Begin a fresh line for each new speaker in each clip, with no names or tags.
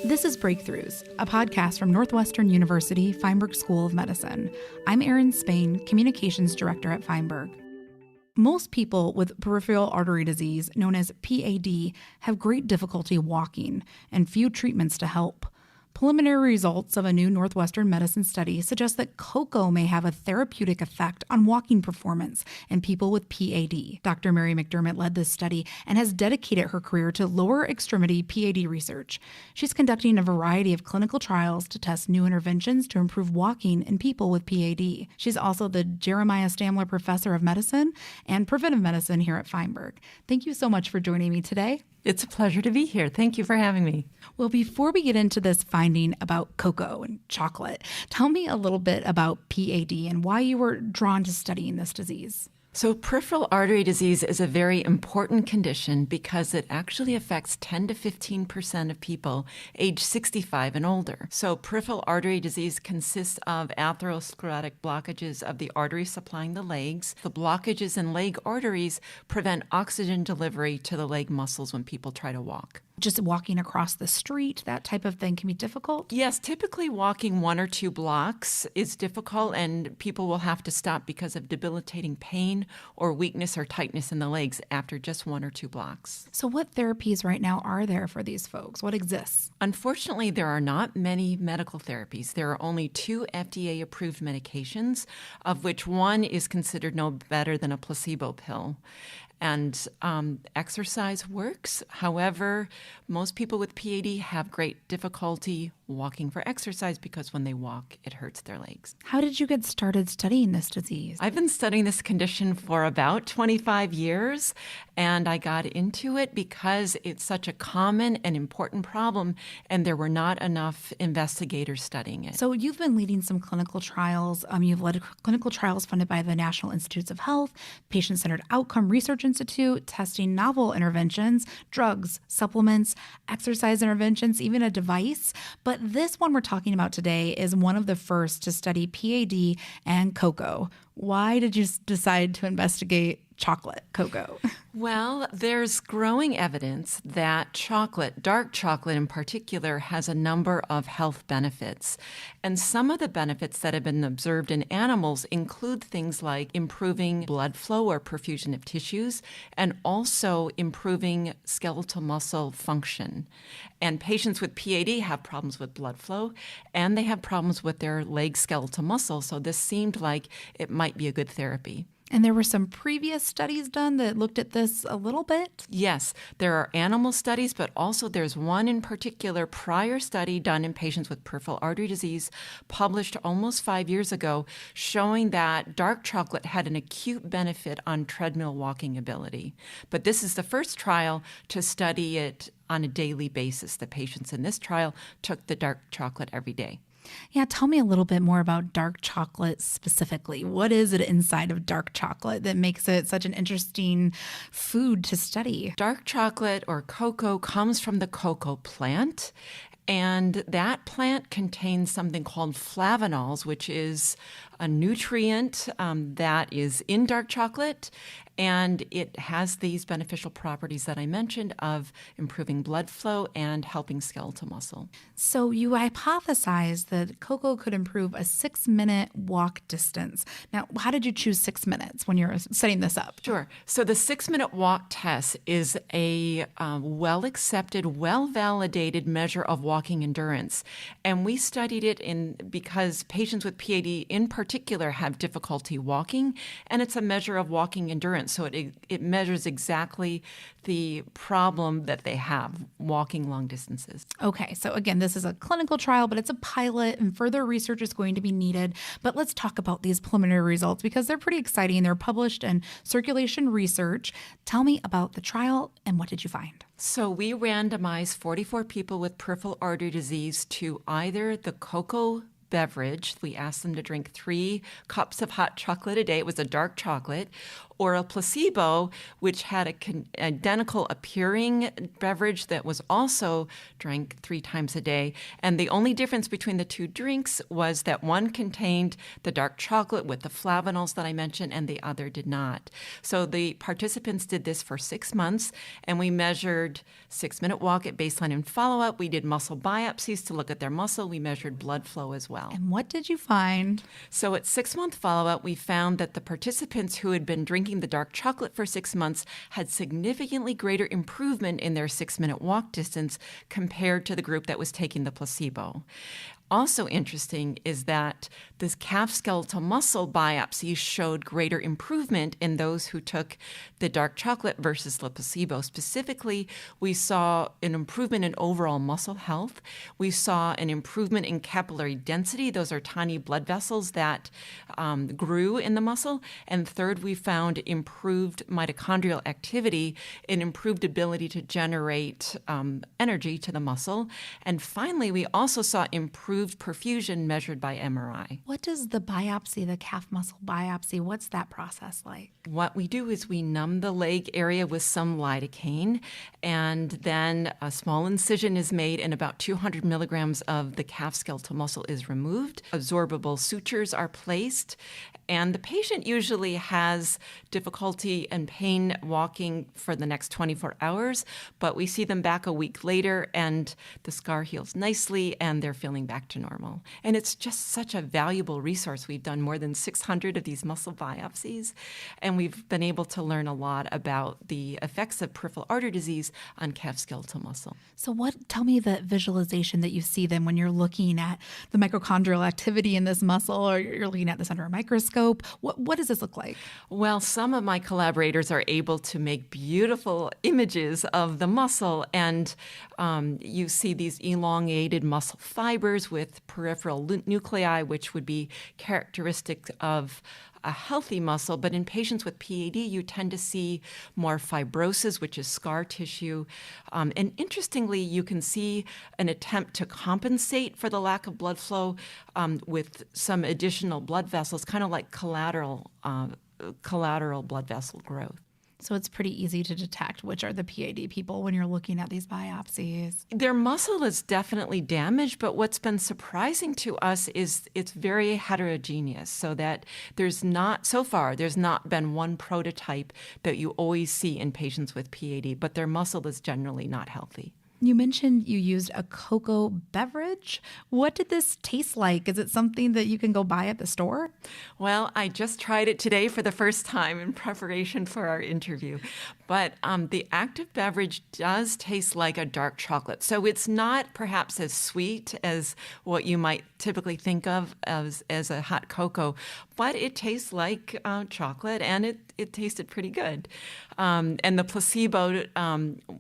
This is Breakthroughs, a podcast from Northwestern University Feinberg School of Medicine. I'm Erin Spain, Communications Director at Feinberg. Most people with peripheral artery disease, known as PAD, have great difficulty walking and few treatments to help. Preliminary results of a new Northwestern medicine study suggest that cocoa may have a therapeutic effect on walking performance in people with PAD. Dr. Mary McDermott led this study and has dedicated her career to lower extremity PAD research. She's conducting a variety of clinical trials to test new interventions to improve walking in people with PAD. She's also the Jeremiah Stamler Professor of Medicine and Preventive Medicine here at Feinberg. Thank you so much for joining me today.
It's a pleasure to be here. Thank you for having me.
Well, before we get into this finding about cocoa and chocolate, tell me a little bit about PAD and why you were drawn to studying this disease.
So peripheral artery disease is a very important condition because it actually affects 10 to 15% of people age 65 and older. So peripheral artery disease consists of atherosclerotic blockages of the arteries supplying the legs. The blockages in leg arteries prevent oxygen delivery to the leg muscles when people try to walk.
Just walking across the street, that type of thing can be difficult?
Yes, typically walking 1 or 2 blocks is difficult and people will have to stop because of debilitating pain or weakness or tightness in the legs after just 1 or 2 blocks.
So what therapies right now are there for these folks? What exists?
Unfortunately, there are not many medical therapies. There are only 2 FDA-approved medications, of which one is considered no better than a placebo pill. And exercise works. However, most people with PAD have great difficulty walking for exercise because when they walk, it hurts their legs.
How did you get started studying this disease?
I've been studying this condition for about 25 years, and I got into it because it's such a common and important problem, and there were not enough investigators studying it.
So you've been leading some clinical trials. You've led clinical trials funded by the National Institutes of Health, Patient-Centered Outcome Research Institute, testing novel interventions, drugs, supplements, exercise interventions, even a device. But this one we're talking about today is one of the first to study PAD and cocoa. Why did you decide to investigate chocolate, cocoa?
Well, there's growing evidence that chocolate, dark chocolate in particular, has a number of health benefits. And some of the benefits that have been observed in animals include things like improving blood flow or perfusion of tissues, and also improving skeletal muscle function. And patients with PAD have problems with blood flow, and they have problems with their leg skeletal muscle. So this seemed like it might be a good therapy.
And there were some previous studies done that looked at this a little bit?
Yes, there are animal studies, but also there's one in particular prior study done in patients with peripheral artery disease, published almost 5 years ago, showing that dark chocolate had an acute benefit on treadmill walking ability. But this is the first trial to study it on a daily basis. The patients in this trial took the dark chocolate every day.
Yeah, tell me a little bit more about dark chocolate specifically. What is it inside of dark chocolate that makes it such an interesting food to study?
Dark chocolate or cocoa comes from the cocoa plant, and that plant contains something called flavanols, which is a nutrient that is in dark chocolate, and it has these beneficial properties that I mentioned of improving blood flow and helping skeletal muscle.
So you hypothesized that cocoa could improve a 6-minute walk distance. Now, how did you choose 6 minutes when you're setting this up?
Sure. So the 6-minute walk test is a well-accepted, well-validated measure of walking endurance. And we studied it because patients with PAD in particular have difficulty walking, and it's a measure of walking endurance. So it measures exactly the problem that they have, walking long distances.
Okay, so again, this is a clinical trial, but it's a pilot and further research is going to be needed. But let's talk about these preliminary results because they're pretty exciting. They're published in Circulation Research. Tell me about the trial and what did you find?
So we randomized 44 people with peripheral artery disease to either the cocoa beverage. We asked them to drink 3 cups of hot chocolate a day. It was a dark chocolate, or a placebo, which had an identical appearing beverage that was also drank 3 times a day. And the only difference between the two drinks was that one contained the dark chocolate with the flavanols that I mentioned, and the other did not. So the participants did this for 6 months, and we measured 6-minute walk at baseline and follow-up. We did muscle biopsies to look at their muscle. We measured blood flow as well.
And what did you find?
So at 6-month follow-up, we found that the participants who had been drinking the dark chocolate for 6 months had significantly greater improvement in their 6-minute walk distance compared to the group that was taking the placebo. Also interesting is that this calf skeletal muscle biopsies showed greater improvement in those who took the dark chocolate versus the placebo. Specifically, we saw an improvement in overall muscle health. We saw an improvement in capillary density. Those are tiny blood vessels that grew in the muscle. And third, we found improved mitochondrial activity and improved ability to generate energy to the muscle. And finally, we also saw improved perfusion measured by MRI.
What does the biopsy, the calf muscle biopsy, what's that process like?
What we do is we numb the leg area with some lidocaine, and then a small incision is made and about 200 milligrams of the calf skeletal muscle is removed. Absorbable sutures are placed, and the patient usually has difficulty and pain walking for the next 24 hours, but we see them back a week later and the scar heals nicely and they're feeling back to normal. And it's just such a valuable resource. We've done more than 600 of these muscle biopsies, and we've been able to learn a lot about the effects of peripheral artery disease on calf skeletal muscle.
So tell me the visualization that you see then when you're looking at the mitochondrial activity in this muscle, or you're looking at this under a microscope. What does this look like?
Well, some of my collaborators are able to make beautiful images of the muscle, and you see these elongated muscle fibers with peripheral nuclei, which would be characteristic of a healthy muscle. But in patients with PAD, you tend to see more fibrosis, which is scar tissue. And interestingly, you can see an attempt to compensate for the lack of blood flow with some additional blood vessels, kind of like collateral blood vessel growth.
So it's pretty easy to detect which are the PAD people when you're looking at these biopsies.
Their muscle is definitely damaged, but what's been surprising to us is it's very heterogeneous, so that there's not been one prototype that you always see in patients with PAD, but their muscle is generally not healthy.
You mentioned you used a cocoa beverage. What did this taste like? Is it something that you can go buy at the store?
Well, I just tried it today for the first time in preparation for our interview. But the active beverage does taste like a dark chocolate. So it's not perhaps as sweet as what you might typically think of as a hot cocoa, but it tastes like chocolate, and it tasted pretty good. And the placebo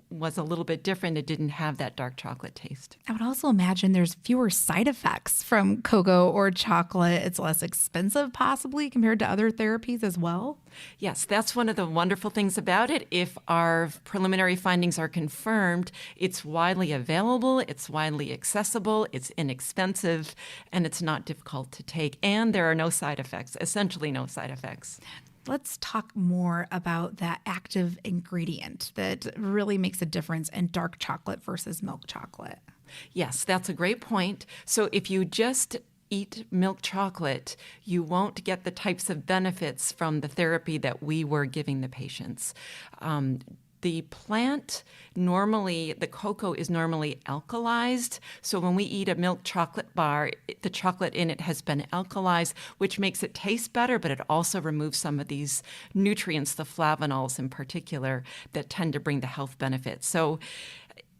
was a little bit different. It didn't have that dark chocolate taste.
I would also imagine there's fewer side effects from cocoa or chocolate. It's less expensive, possibly, compared to other therapies as well.
Yes, that's one of the wonderful things about it. If our preliminary findings are confirmed, it's widely available, it's widely accessible, it's inexpensive, and it's not difficult to take. And there are no side effects, essentially no side effects.
Let's talk more about that active ingredient that really makes a difference in dark chocolate versus milk chocolate.
Yes, that's a great point. So if you just eat milk chocolate, you won't get the types of benefits from the therapy that we were giving the patients. The plant the cocoa is normally alkalized. So when we eat a milk chocolate bar, the chocolate in it has been alkalized, which makes it taste better, but it also removes some of these nutrients, the flavanols in particular, that tend to bring the health benefits. So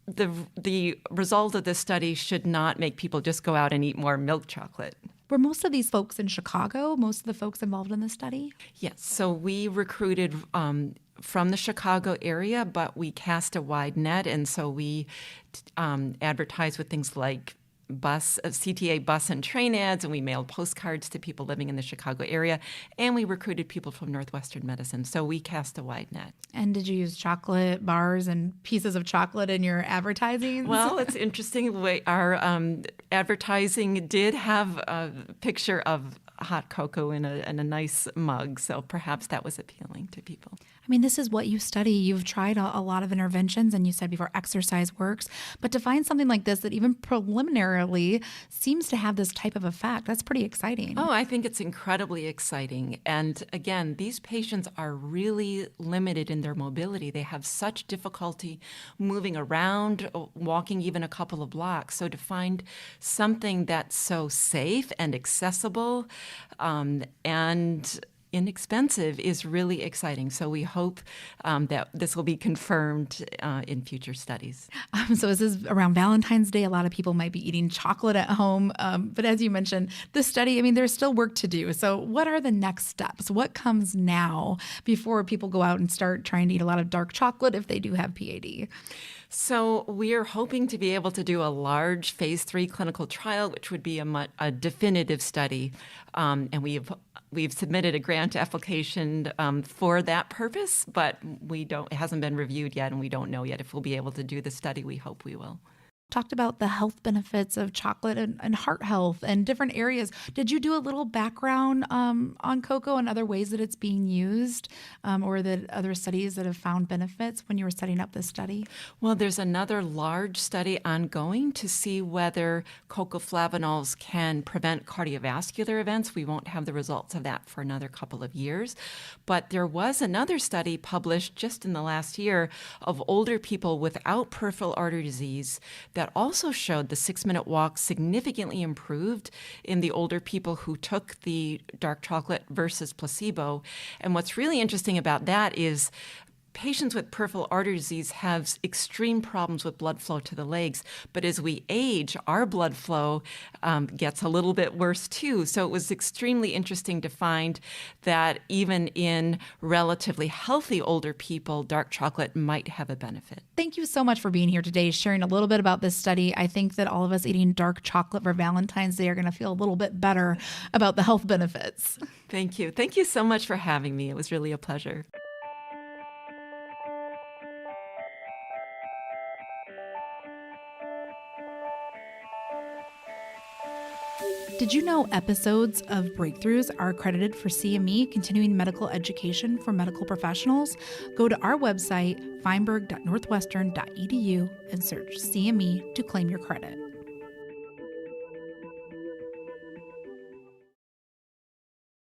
the result of this study should not make people just go out and eat more milk chocolate.
Were most of these folks in Chicago, most of the folks involved in this study?
Yes. So we recruited from the Chicago area, but we cast a wide net, and so we advertised with things like CTA bus and train ads, and we mailed postcards to people living in the Chicago area, and we recruited people from Northwestern Medicine. So we cast a wide net.
And did you use chocolate bars and pieces of chocolate in your advertising?
Well, it's interesting. Our advertising did have a picture of hot cocoa in a nice mug. So perhaps that was appealing to people.
I mean, this is what you study. You've tried a lot of interventions, and you said before exercise works. But to find something like this that even preliminarily seems to have this type of effect, that's pretty exciting.
Oh, I think it's incredibly exciting. And again, these patients are really limited in their mobility. They have such difficulty moving around, walking even a couple of blocks. So to find something that's so safe and accessible and inexpensive is really exciting. So we hope that this will be confirmed in future studies.
So this is around Valentine's Day. A lot of people might be eating chocolate at home. But as you mentioned, this study, I mean, there's still work to do. So what are the next steps? What comes now before people go out and start trying to eat a lot of dark chocolate if they do have PAD?
So we are hoping to be able to do a large phase 3 clinical trial, which would be a definitive study. And we've submitted a grant application for that purpose, but it hasn't been reviewed yet, and we don't know yet if we'll be able to do the study. We hope we will.
Talked about the health benefits of chocolate and heart health and different areas. Did you do a little background on cocoa and other ways that it's being used or the other studies that have found benefits when you were setting up this study?
Well, there's another large study ongoing to see whether cocoa flavanols can prevent cardiovascular events. We won't have the results of that for another couple of years. But there was another study published just in the last year of older people without peripheral artery disease that also showed the 6-minute walk significantly improved in the older people who took the dark chocolate versus placebo. And what's really interesting about that is patients with peripheral artery disease have extreme problems with blood flow to the legs. But as we age, our blood flow gets a little bit worse too. So it was extremely interesting to find that even in relatively healthy older people, dark chocolate might have a benefit.
Thank you so much for being here today, sharing a little bit about this study. I think that all of us eating dark chocolate for Valentine's Day are going to feel a little bit better about the health benefits.
Thank you. Thank you so much for having me. It was really a pleasure.
Did you know episodes of Breakthroughs are accredited for CME, Continuing Medical Education for Medical Professionals? Go to our website, feinberg.northwestern.edu, and search CME to claim your credit.